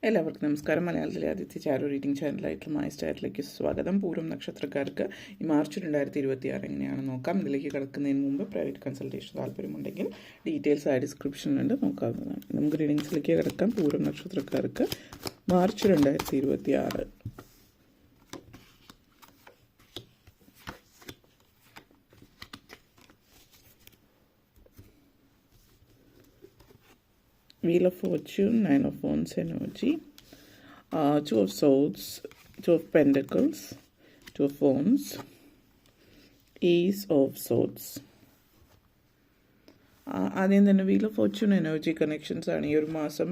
എല്ലാവർക്കും നമസ്കാരം. മലയാളത്തിലെ ആദ്യത്തെ ചാരോ റീഡിംഗ് ചാനലായിട്ടുള്ള മൈ സ്റ്റാറിലേക്ക് സ്വാഗതം. പൂരം നക്ഷത്രക്കാർക്ക് ഈ മാർച്ച് 2026 എങ്ങനെയാണെന്ന് നോക്കാം. ഇതിലേക്ക് കിടക്കുന്നതിന് മുമ്പ് പ്രൈവറ്റ് കൺസൾട്ടേഷൻ താല്പര്യമുണ്ടെങ്കിൽ ഡീറ്റെയിൽസ് ആ ഡിസ്ക്രിപ്ഷനിലുണ്ട്, നോക്കാവുന്നതാണ്. നമുക്ക് റീഡിങ്സിലേക്ക് കിടക്കാം. പൂരം നക്ഷത്രക്കാർക്ക് March 2026. Wheel of Fortune, Nine of Wands energy, Two of Swords, Two of Pentacles, Two of Wands, Ace of Swords. ആദ്യം തന്നെ wheel of Fortune energy connections ആണ്. ഈ ഒരു മാസം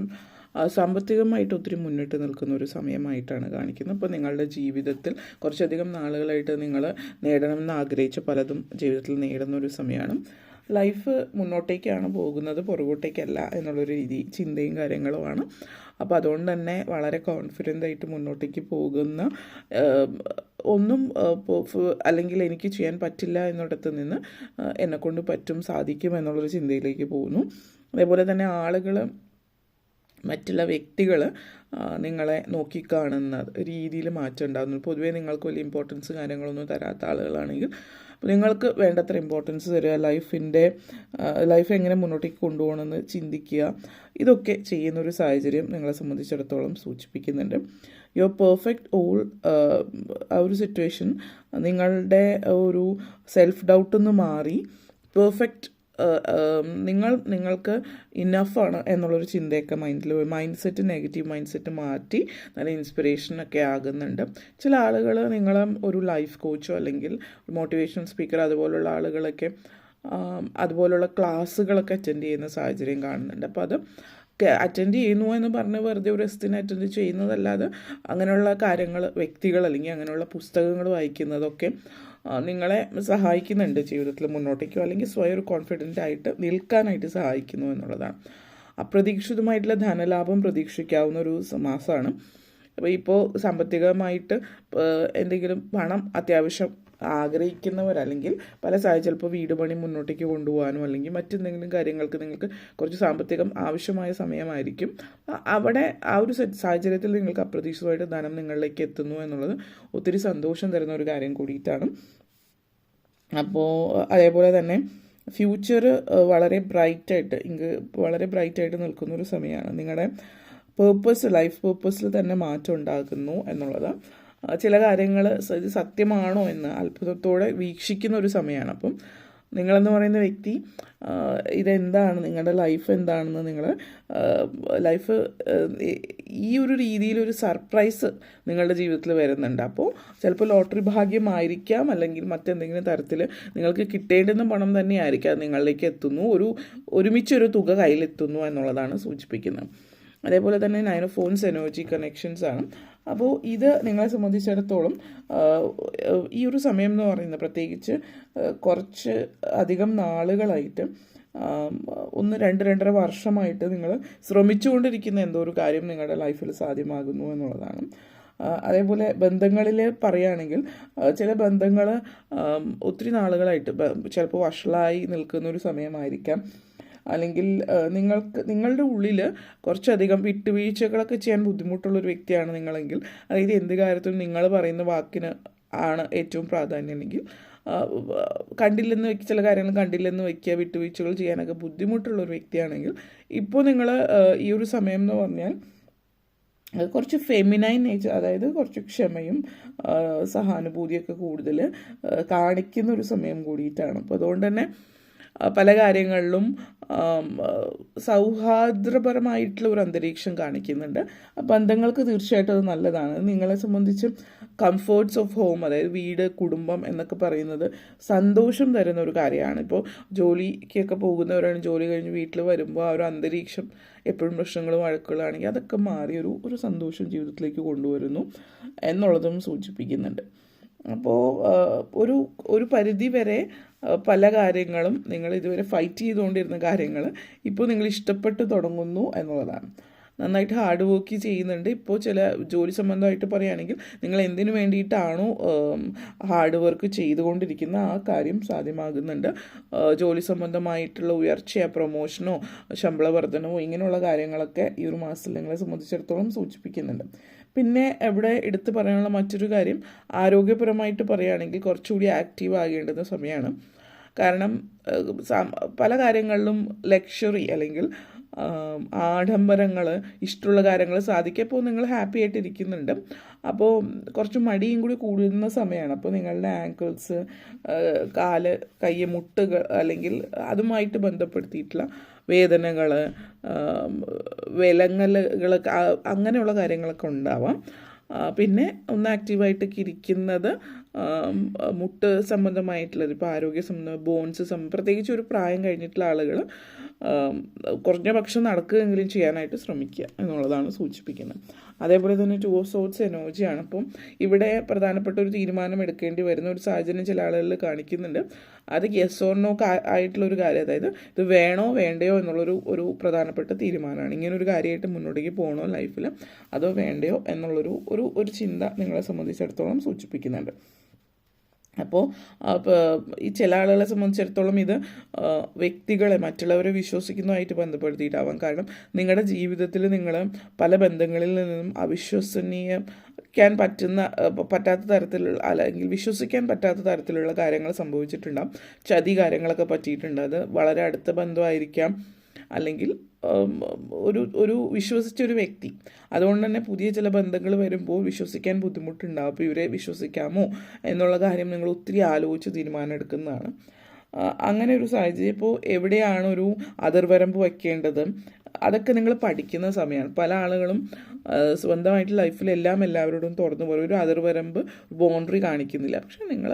സാമ്പത്തികമായിട്ട് ഒത്തിരി മുന്നിട്ട് നിൽക്കുന്ന ഒരു സമയമായിട്ടാണ് കാണിക്കുന്നത്. അപ്പോൾ നിങ്ങളുടെ ജീവിതത്തിൽ കുറച്ചധികം നാളുകളായിട്ട് നിങ്ങൾ നേടണമെന്ന് ആഗ്രഹിച്ച പലതും ജീവിതത്തിൽ നേടുന്ന ഒരു സമയമാണ്. ലൈഫ് മുന്നോട്ടേക്കാണ് പോകുന്നത്, പുറകോട്ടേക്കല്ല എന്നുള്ളൊരു ചിന്തയും കാര്യങ്ങളുമാണ്. അപ്പോൾ അതുകൊണ്ട് തന്നെ വളരെ കോൺഫിഡൻ്റ് ആയിട്ട് മുന്നോട്ടേക്ക് പോകുന്ന ഒന്നും അല്ലെങ്കിൽ എനിക്ക് ചെയ്യാൻ പറ്റില്ല എന്നിടത്ത് നിന്ന് എന്നെക്കൊണ്ട് പറ്റും, സാധിക്കും എന്നുള്ളൊരു ചിന്തയിലേക്ക് പോകുന്നു. അതേപോലെ തന്നെ ആളുകൾ, മറ്റുള്ള വ്യക്തികൾ നിങ്ങളെ നോക്കിക്കാണുന്ന രീതിയിൽ മാറ്റം ഉണ്ടാകുന്നു. പൊതുവേ നിങ്ങൾക്ക് വലിയ ഇമ്പോർട്ടൻസ് കാര്യങ്ങളൊന്നും തരാത്ത ആളുകളാണെങ്കിൽ നിങ്ങൾക്ക് വേണ്ടത്ര ഇമ്പോർട്ടൻസ് തരിക, ലൈഫ് എങ്ങനെ മുന്നോട്ടേക്ക് കൊണ്ടുപോകണമെന്ന് ചിന്തിക്കുക, ഇതൊക്കെ ചെയ്യുന്നൊരു സാഹചര്യം നിങ്ങളെ സംബന്ധിച്ചിടത്തോളം സൂചിപ്പിക്കുന്നുണ്ട്. യുവർ പെർഫെക്റ്റ് ഓൾ ആ ഒരു സിറ്റുവേഷൻ നിങ്ങളുടെ ഒരു സെൽഫ് ഡൗട്ടൊന്ന് മാറി പെർഫെക്റ്റ് നിങ്ങൾക്ക് ഇന്നഫാണ് എന്നുള്ളൊരു ചിന്തയൊക്കെ mindset, negative mindset മാറ്റി നല്ല ഇൻസ്പിറേഷനൊക്കെ ആകുന്നുണ്ട്. ചില ആളുകൾ നിങ്ങളെ ഒരു ലൈഫ് കോച്ചോ അല്ലെങ്കിൽ മോട്ടിവേഷൻ സ്പീക്കർ അതുപോലുള്ള ആളുകളൊക്കെ അതുപോലുള്ള ക്ലാസ്സുകളൊക്കെ അറ്റൻഡ് ചെയ്യുന്ന സാഹചര്യം കാണുന്നുണ്ട്. അപ്പോൾ അത് അറ്റൻഡ് ചെയ്യുന്നു എന്ന് പറഞ്ഞ് വെറുതെ ഒരു രസത്തിന് അറ്റൻഡ് ചെയ്യുന്നതല്ലാതെ അങ്ങനെയുള്ള കാര്യങ്ങൾ, വ്യക്തികൾ അല്ലെങ്കിൽ അങ്ങനെയുള്ള പുസ്തകങ്ങൾ വായിക്കുന്നതൊക്കെ നിങ്ങളെ സഹായിക്കുന്നുണ്ട് ജീവിതത്തിൽ മുന്നോട്ടേക്കോ അല്ലെങ്കിൽ സ്വയം ഒരു കോൺഫിഡൻ്റ് ആയിട്ട് നിൽക്കാനായിട്ട് സഹായിക്കുന്നു എന്നുള്ളതാണ്. അപ്രതീക്ഷിതമായിട്ടുള്ള ധനലാഭം പ്രതീക്ഷിക്കാവുന്ന ഒരു മാസമാണ്. അപ്പോൾ ഇപ്പോൾ സാമ്പത്തികമായിട്ട് എന്തെങ്കിലും പണം അത്യാവശ്യം ആഗ്രഹിക്കുന്നവരല്ലെങ്കിൽ പല ചിലപ്പോൾ വീട് പണി മുന്നോട്ടേക്ക് കൊണ്ടുപോകാനോ അല്ലെങ്കിൽ മറ്റെന്തെങ്കിലും കാര്യങ്ങൾക്ക് നിങ്ങൾക്ക് കുറച്ച് സാമ്പത്തികം ആവശ്യമായ സമയമായിരിക്കും. അവിടെ ആ ഒരു സാഹചര്യത്തിൽ നിങ്ങൾക്ക് അപ്രതീക്ഷിതമായിട്ട് ധനം നിങ്ങളിലേക്ക് എത്തുന്നു എന്നുള്ളത് ഒത്തിരി സന്തോഷം തരുന്ന ഒരു കാര്യം കൂടിയിട്ടാണ്. അപ്പോൾ അതേപോലെ തന്നെ ഫ്യൂച്ചർ വളരെ ബ്രൈറ്റായിട്ട് നിൽക്കുന്ന ഒരു സമയമാണ്. നിങ്ങളുടെ ലൈഫ് പേർപ്പസിൽ തന്നെ മാറ്റം ഉണ്ടാകുന്നു എന്നുള്ളത്. ചില കാര്യങ്ങൾ ഇത് സത്യമാണോ എന്ന് അത്ഭുതത്തോടെ വീക്ഷിക്കുന്ന ഒരു സമയമാണ്. അപ്പം നിങ്ങളെന്ന് പറയുന്ന വ്യക്തി ഇതെന്താണ്, നിങ്ങളുടെ ലൈഫ് എന്താണെന്ന് ലൈഫ് ഈ ഒരു രീതിയിലൊരു സർപ്രൈസ് നിങ്ങളുടെ ജീവിതത്തിൽ വരുന്നുണ്ട്. അപ്പോൾ ചിലപ്പോൾ ലോട്ടറി ഭാഗ്യമായിരിക്കാം, അല്ലെങ്കിൽ മറ്റെന്തെങ്കിലും തരത്തിൽ നിങ്ങൾക്ക് കിട്ടേണ്ടുന്ന പണം തന്നെയായിരിക്കാം നിങ്ങളിലേക്ക് എത്തുന്നു, ഒരുമിച്ചൊരു തുക കയ്യിലെത്തുന്നു എന്നുള്ളതാണ് സൂചിപ്പിക്കുന്നത്. അതേപോലെ തന്നെ 9 of Wands എനർജി കണക്ഷൻസ് ആണ്. അപ്പോൾ ഇത് നിങ്ങളെ സംബന്ധിച്ചിടത്തോളം ഈ ഒരു സമയം എന്ന് പറയുന്നത് പ്രത്യേകിച്ച് കുറച്ച് അധികം നാളുകളായിട്ട് 2-2.5 വർഷമായിട്ട് നിങ്ങൾ ശ്രമിച്ചുകൊണ്ടിരിക്കുന്ന എന്തോ ഒരു കാര്യം നിങ്ങളുടെ ലൈഫിൽ സാധ്യമാകുന്നു എന്നുള്ളതാണ്. അതേപോലെ ബന്ധങ്ങളിൽ പറയുകയാണെങ്കിൽ ചില ബന്ധങ്ങൾ ഒത്തിരി നാളുകളായിട്ട് ചിലപ്പോൾ വഷളായി നിൽക്കുന്ന ഒരു സമയമായിരിക്കാം. അല്ലെങ്കിൽ നിങ്ങളുടെ ഉള്ളിൽ കുറച്ചധികം വിട്ടുവീഴ്ചകളൊക്കെ ചെയ്യാൻ ബുദ്ധിമുട്ടുള്ളൊരു വ്യക്തിയാണ് നിങ്ങളെങ്കിൽ, അതായത് എന്ത് കാര്യത്തിലും നിങ്ങൾ പറയുന്ന വാക്കിന് ആണ് ഏറ്റവും പ്രാധാന്യം, അല്ലെങ്കിൽ ചില കാര്യങ്ങൾ കണ്ടില്ലെന്ന് വയ്ക്കുക, വിട്ടുവീഴ്ചകൾ ചെയ്യാനൊക്കെ ബുദ്ധിമുട്ടുള്ളൊരു വ്യക്തിയാണെങ്കിൽ ഇപ്പോൾ നിങ്ങൾ ഈ ഒരു സമയം എന്ന് പറഞ്ഞാൽ കുറച്ച് ഫെമിനൈൻ നേച്ചർ, അതായത് കുറച്ച് ക്ഷമയും സഹാനുഭൂതിയൊക്കെ കൂടുതൽ കാണിക്കുന്ന ഒരു സമയം കൂടിയിട്ടാണ്. അപ്പോൾ അതുകൊണ്ട് തന്നെ പല കാര്യങ്ങളിലും സൗഹാർദ്ദപരമായിട്ടുള്ള ഒരു അന്തരീക്ഷം കാണിക്കുന്നുണ്ട്. ബന്ധങ്ങൾക്ക് തീർച്ചയായിട്ടും അത് നല്ലതാണ്. നിങ്ങളെ സംബന്ധിച്ച് കംഫേർട്ട്സ് ഓഫ് ഹോം, അതായത് വീട്, കുടുംബം എന്നൊക്കെ പറയുന്നത് സന്തോഷം തരുന്ന ഒരു കാര്യമാണ്. ഇപ്പോൾ ജോലിക്കൊക്കെ പോകുന്നവരാണ്, ജോലി കഴിഞ്ഞ് വീട്ടിൽ വരുമ്പോൾ ആ ഒരു അന്തരീക്ഷം എപ്പോഴും പ്രശ്നങ്ങളും വഴക്കുകളാണെങ്കിൽ അതൊക്കെ മാറി ഒരു സന്തോഷം ജീവിതത്തിലേക്ക് കൊണ്ടുവരുന്നു എന്നുള്ളതും സൂചിപ്പിക്കുന്നുണ്ട്. അപ്പോൾ ഒരു പരിധി വരെ പല കാര്യങ്ങളും നിങ്ങൾ ഇതുവരെ ഫൈറ്റ് ചെയ്തുകൊണ്ടിരുന്ന കാര്യങ്ങൾ ഇപ്പോൾ നിങ്ങൾ ഇഷ്ടപ്പെട്ട് തുടങ്ങുന്നു എന്നുള്ളതാണ്. നന്നായിട്ട് ഹാർഡ് വർക്ക് ചെയ്യുന്നുണ്ട്. ഇപ്പോൾ ചില ജോലി സംബന്ധമായിട്ട് പറയുകയാണെങ്കിൽ നിങ്ങൾ എന്തിനു വേണ്ടിയിട്ടാണോ ഹാർഡ് വർക്ക് ചെയ്തുകൊണ്ടിരിക്കുന്ന ആ കാര്യം സാധ്യമാകുന്നുണ്ട്. ജോലി സംബന്ധമായിട്ടുള്ള ഉയർച്ചയോ പ്രൊമോഷനോ ശമ്പള വർധനവോ ഇങ്ങനെയുള്ള കാര്യങ്ങളൊക്കെ ഈ ഒരു മാസത്തിൽ നിങ്ങളെ സംബന്ധിച്ചിടത്തോളം സൂചിപ്പിക്കുന്നുണ്ട്. പിന്നെ ഇവിടെ എടുത്തു പറയാനുള്ള മറ്റൊരു കാര്യം, ആരോഗ്യപരമായിട്ട് പറയുകയാണെങ്കിൽ കുറച്ചുകൂടി ആക്റ്റീവ് ആകേണ്ടുന്ന സമയമാണ്. കാരണം പല കാര്യങ്ങളിലും ലക്ഷറി അല്ലെങ്കിൽ ആഡംബരങ്ങൾ, ഇഷ്ടമുള്ള കാര്യങ്ങൾ സാധിക്കുക. ഇപ്പോൾ നിങ്ങൾ ഹാപ്പി ആയിട്ടിരിക്കുന്നുണ്ട്, അപ്പോൾ കുറച്ച് മടിയും കൂടി കൂടുന്ന സമയമാണ്. അപ്പോൾ നിങ്ങളുടെ ആങ്കിൾസ്, കാല്, കൈ, മുട്ടുകൾ അല്ലെങ്കിൽ അതുമായിട്ട് ബന്ധപ്പെടുത്തിയിട്ടുള്ള വേദനകൾ, വിലങ്ങലുകളൊക്കെ അങ്ങനെയുള്ള കാര്യങ്ങളൊക്കെ ഉണ്ടാവാം. പിന്നെ ഒന്ന് ആക്റ്റീവായിട്ടൊക്കെ ഇരിക്കുന്നത് മുട്ട് സംബന്ധമായിട്ടുള്ളത്, ഇപ്പോൾ ആരോഗ്യ സംബന്ധം, ബോൺസ് പ്രത്യേകിച്ച് ഒരു പ്രായം കഴിഞ്ഞിട്ടുള്ള ആളുകൾ കുറഞ്ഞ പക്ഷം നടക്കുകയെങ്കിലും ചെയ്യാനായിട്ട് ശ്രമിക്കുക എന്നുള്ളതാണ് സൂചിപ്പിക്കുന്നത്. അതേപോലെ തന്നെ 2 of Swords എനർജിയാണ്. അപ്പം ഇവിടെ പ്രധാനപ്പെട്ട ഒരു തീരുമാനം എടുക്കേണ്ടി വരുന്ന ഒരു സാഹചര്യം ചില ആളുകളിൽ കാണിക്കുന്നുണ്ട്. അത് യെസ് ഓർ നോ ആയിട്ടുള്ളൊരു കാര്യം, അതായത് ഇത് വേണോ വേണ്ടയോ എന്നുള്ളൊരു പ്രധാനപ്പെട്ട തീരുമാനമാണ്. ഇങ്ങനൊരു കാര്യമായിട്ട് മുന്നോട്ടേക്ക് പോകണോ ലൈഫിൽ, അതോ വേണ്ടയോ എന്നുള്ളൊരു ചിന്ത നിങ്ങളെ സംബന്ധിച്ചിടത്തോളം സൂചിപ്പിക്കുന്നുണ്ട്. അപ്പോൾ ഈ ചില ആളുകളെ സംബന്ധിച്ചിടത്തോളം ഇത് വ്യക്തികളെ, മറ്റുള്ളവരെ വിശ്വസിക്കുന്നതുമായിട്ട് ബന്ധപ്പെടുത്തിയിട്ടാവാം. കാരണം നിങ്ങളുടെ ജീവിതത്തിൽ നിങ്ങൾ പല ബന്ധങ്ങളിൽ നിന്നും പറ്റാത്ത തരത്തിലുള്ള, അല്ലെങ്കിൽ വിശ്വസിക്കാൻ പറ്റാത്ത തരത്തിലുള്ള കാര്യങ്ങൾ സംഭവിച്ചിട്ടുണ്ടാകും. കാര്യങ്ങളൊക്കെ പറ്റിയിട്ടുണ്ട്. അത് വളരെ അടുത്ത ബന്ധമായിരിക്കാം, അല്ലെങ്കിൽ ഒരു വിശ്വസിച്ചൊരു വ്യക്തി. അതുകൊണ്ട് തന്നെ പുതിയ ചില ബന്ധങ്ങൾ വരുമ്പോൾ വിശ്വസിക്കാൻ ബുദ്ധിമുട്ടുണ്ടാകും. അപ്പോൾ ഇവരെ വിശ്വസിക്കാമോ എന്നുള്ള കാര്യം നിങ്ങൾ ഒത്തിരി ആലോചിച്ച് തീരുമാനം എടുക്കുന്നതാണ്. അങ്ങനെ ഒരു സാഹചര്യം, ഇപ്പോൾ എവിടെയാണ് ഒരു അതിർവരമ്പ് വയ്ക്കേണ്ടത് അതൊക്കെ നിങ്ങൾ പഠിക്കുന്ന സമയമാണ്. പല ആളുകളും സ്വന്തമായിട്ട് ലൈഫിൽ എല്ലാവരോടും തുറന്നു പറയും, ഒരു അതിർവരമ്പ്, ബൗണ്ടറി കാണിക്കുന്നില്ല. പക്ഷെ നിങ്ങൾ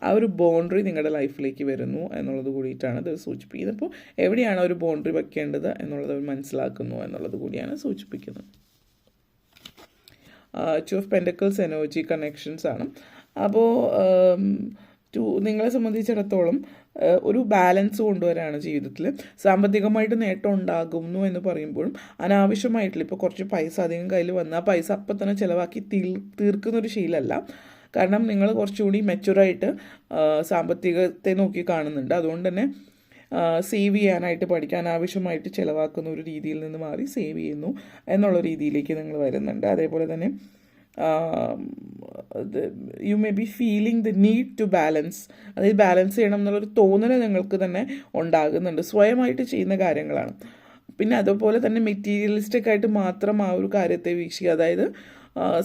ആ ഒരു ബൗണ്ടറി നിങ്ങളുടെ ലൈഫിലേക്ക് വരുന്നു എന്നുള്ളത് കൂടിയിട്ടാണ് ഇത് സൂചിപ്പിക്കുന്നത്. അപ്പോൾ എവിടെയാണ് ഒരു ബൗണ്ടറി വയ്ക്കേണ്ടത് എന്നുള്ളത് മനസ്സിലാക്കുന്നു എന്നുള്ളത് കൂടിയാണ് സൂചിപ്പിക്കുന്നത്. 2 of Pentacles എനർജി കണക്ഷൻസ് ആണ്. അപ്പോൾ നിങ്ങളെ സംബന്ധിച്ചിടത്തോളം ഒരു ബാലൻസ് കൊണ്ടുവരാനാണ് ജീവിതത്തിൽ. സാമ്പത്തികമായിട്ട് നേട്ടം ഉണ്ടാകുന്നു എന്ന് പറയുമ്പോഴും അനാവശ്യമായിട്ടുള്ള, ഇപ്പോൾ കുറച്ച് പൈസ അധികം കയ്യിൽ വന്നാൽ ആ പൈസ അപ്പം തന്നെ ചിലവാക്കി തീർക്കുന്നൊരു ശീലമല്ല. കാരണം നിങ്ങൾ കുറച്ചുകൂടി മെച്ചുറായിട്ട് സാമ്പത്തികത്തെ നോക്കി കാണുന്നുണ്ട്. അതുകൊണ്ട് തന്നെ സേവ് ചെയ്യാനായിട്ട് പഠിക്കുക. അനാവശ്യമായിട്ട് ചിലവാക്കുന്ന ഒരു രീതിയിൽ നിന്ന് മാറി സേവ് ചെയ്യുന്നു എന്നുള്ള രീതിയിലേക്ക് നിങ്ങൾ വരുന്നുണ്ട്. അതേപോലെ തന്നെ you may be feeling the need to balance, അതായത് ബാലൻസ് ചെയ്യണം എന്നുള്ളൊരു തോന്നൽ നിങ്ങൾക്ക് തന്നെ ഉണ്ടാകുന്നുണ്ട്. സ്വയമായിട്ട് ചെയ്യുന്ന കാര്യങ്ങളാണ്. പിന്നെ അതുപോലെ തന്നെ മെറ്റീരിയലിസ്റ്റിക് ആയിട്ട് മാത്രം ആ ഒരു കാര്യത്തെ വീക്ഷിക്കുക. അതായത്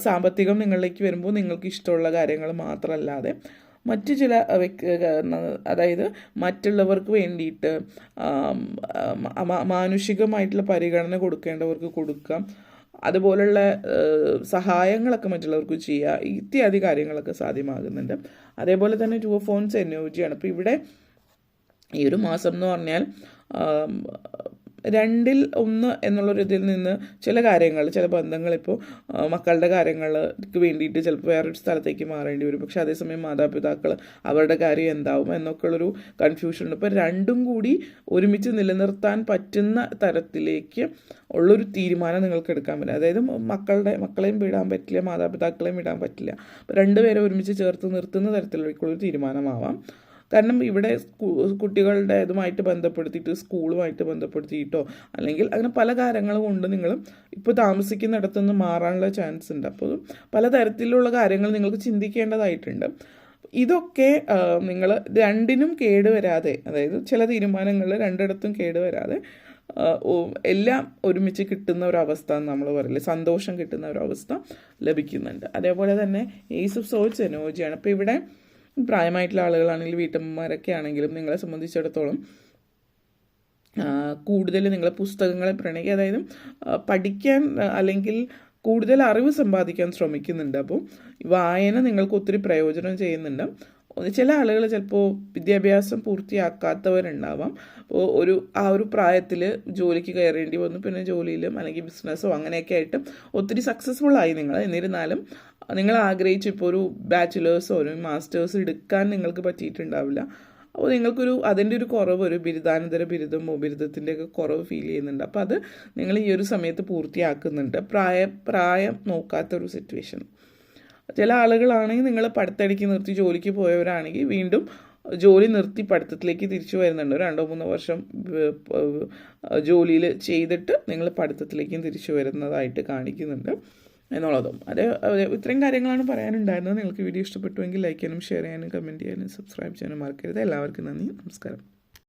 സാമ്പത്തികം നിങ്ങളിലേക്ക് വരുമ്പോൾ നിങ്ങൾക്ക് ഇഷ്ടമുള്ള കാര്യങ്ങൾ മാത്രമല്ലാതെ മറ്റു ചില അതായത് മറ്റുള്ളവർക്ക് വേണ്ടിയിട്ട് മാനുഷികമായിട്ടുള്ള പരിഗണന കൊടുക്കേണ്ടവർക്ക് കൊടുക്കാം. അതുപോലുള്ള സഹായങ്ങളൊക്കെ മറ്റുള്ളവർക്ക് ചെയ്യുക, ഇത്യാദി കാര്യങ്ങളൊക്കെ സാധ്യമാകുന്നുണ്ട്. അതേപോലെ തന്നെ 2 of Wands എനർജിയാണ്. അപ്പോൾ ഇവിടെ ഈ ഒരു മാസം എന്ന് പറഞ്ഞാൽ 2-1 എന്നുള്ളൊരിതിൽ നിന്ന് ചില കാര്യങ്ങൾ, ചില ബന്ധങ്ങൾ, ഇപ്പോൾ മക്കളുടെ കാര്യങ്ങൾക്ക് വേണ്ടിയിട്ട് ചിലപ്പോൾ വേറൊരു സ്ഥലത്തേക്ക് മാറേണ്ടി വരും. പക്ഷെ അതേസമയം മാതാപിതാക്കൾ, അവരുടെ കാര്യം എന്താവും എന്നൊക്കെയുള്ളൊരു കൺഫ്യൂഷൻ ഉണ്ട്. ഇപ്പോൾ രണ്ടും കൂടി ഒരുമിച്ച് നിലനിർത്താൻ പറ്റുന്ന തരത്തിലേക്ക് ഉള്ളൊരു തീരുമാനം നിങ്ങൾക്ക് എടുക്കാൻ പറ്റില്ല. അതായത് മക്കളെയും വിടാൻ പറ്റില്ല, മാതാപിതാക്കളെയും വിടാൻ പറ്റില്ല. അപ്പോൾ രണ്ടുപേരെ ഒരുമിച്ച് ചേർത്ത് നിർത്തുന്ന തരത്തിലേക്കുള്ളൊരു തീരുമാനമാവാം. കാരണം ഇവിടെ കുട്ടികളുടെ ഇതുമായിട്ട് ബന്ധപ്പെടുത്തിയിട്ട്, സ്കൂളുമായിട്ട് ബന്ധപ്പെടുത്തിയിട്ടോ അല്ലെങ്കിൽ അങ്ങനെ പല കാര്യങ്ങൾ കൊണ്ട് നിങ്ങൾ ഇപ്പോൾ താമസിക്കുന്നിടത്തു നിന്ന് മാറാനുള്ള ചാൻസ് ഉണ്ട്. അപ്പോൾ പലതരത്തിലുള്ള കാര്യങ്ങൾ നിങ്ങൾക്ക് ചിന്തിക്കേണ്ടതായിട്ടുണ്ട്. ഇതൊക്കെ നിങ്ങൾ രണ്ടിനും കേടുവരാതെ, അതായത് ചില തീരുമാനങ്ങൾ രണ്ടിടത്തും കേടുവരാതെ എല്ലാം ഒരുമിച്ച് കിട്ടുന്ന ഒരവസ്ഥ നമ്മൾ പറയില്ലേ, സന്തോഷം കിട്ടുന്ന ഒരവസ്ഥ ലഭിക്കുന്നുണ്ട്. അതേപോലെ തന്നെ ഏസ് ഓഫ് സോഴ്സ് എനർജിയാണ്. അപ്പോൾ ഇവിടെ പ്രായമായിട്ടുള്ള ആളുകളാണെങ്കിലും വീട്ടമ്മമാരൊക്കെ ആണെങ്കിലും നിങ്ങളെ സംബന്ധിച്ചിടത്തോളം കൂടുതൽ നിങ്ങളെ പുസ്തകങ്ങളെ പ്രണയിക്കുക, അതായത് പഠിക്കാൻ അല്ലെങ്കിൽ കൂടുതൽ അറിവ് സമ്പാദിക്കാൻ ശ്രമിക്കുന്നുണ്ട്. അപ്പോൾ വായന നിങ്ങൾക്ക് ഒത്തിരി പ്രയോജനം ചെയ്യുന്നുണ്ട്. ചില ആളുകൾ ചിലപ്പോൾ വിദ്യാഭ്യാസം പൂർത്തിയാക്കാത്തവരുണ്ടാവാം. അപ്പോൾ ആ ഒരു പ്രായത്തിൽ ജോലിക്ക് കയറേണ്ടി വന്നു, പിന്നെ ജോലിയിലും അല്ലെങ്കിൽ ബിസിനസ്സോ അങ്ങനെയൊക്കെ ആയിട്ട് ഒത്തിരി സക്സസ്ഫുൾ ആയി നിങ്ങൾ. എന്നിരുന്നാലും നിങ്ങൾ ആഗ്രഹിച്ച് ഇപ്പോൾ ഒരു ബാച്ചിലേഴ്സോ ഒരു മാസ്റ്റേഴ്സ് എടുക്കാൻ നിങ്ങൾക്ക് പറ്റിയിട്ടുണ്ടാവില്ല. അപ്പോൾ അതിൻ്റെ ഒരു കുറവ്, ഒരു ബിരുദാനന്തര ബിരുദമോ ബിരുദത്തിൻ്റെയൊക്കെ കുറവ് ഫീൽ ചെയ്യുന്നുണ്ട്. അപ്പോൾ അത് നിങ്ങൾ ഈ ഒരു സമയത്ത് പൂർത്തിയാക്കുന്നുണ്ട്, പ്രായം നോക്കാത്തൊരു സിറ്റുവേഷൻ. ചില ആളുകളാണെങ്കിൽ നിങ്ങൾ പഠിത്തടിക്ക് നിർത്തി ജോലിക്ക് പോയവരാണെങ്കിൽ വീണ്ടും ജോലി നിർത്തി പഠിത്തത്തിലേക്ക് തിരിച്ചു വരുന്നുണ്ട്. 2-3 വർഷം ജോലിയിൽ ചെയ്തിട്ട് നിങ്ങൾ പഠിത്തത്തിലേക്കും തിരിച്ചു വരുന്നതായിട്ട് കാണിക്കുന്നുണ്ട് എന്നുള്ളതും. ഇത്രയും കാര്യങ്ങളാണ് പറയാനുണ്ടായിരുന്നത്. നിങ്ങൾക്ക് വീഡിയോ ഇഷ്ടപ്പെട്ടുവെങ്കിൽ ലൈക്ക് ചെയ്യാനും ഷെയർ ചെയ്യാനും കമൻറ്റ് ചെയ്യാനും സബ്സ്ക്രൈബ് ചെയ്യാനും മറക്കരുത്. എല്ലാവർക്കും നന്ദി, നമസ്കാരം.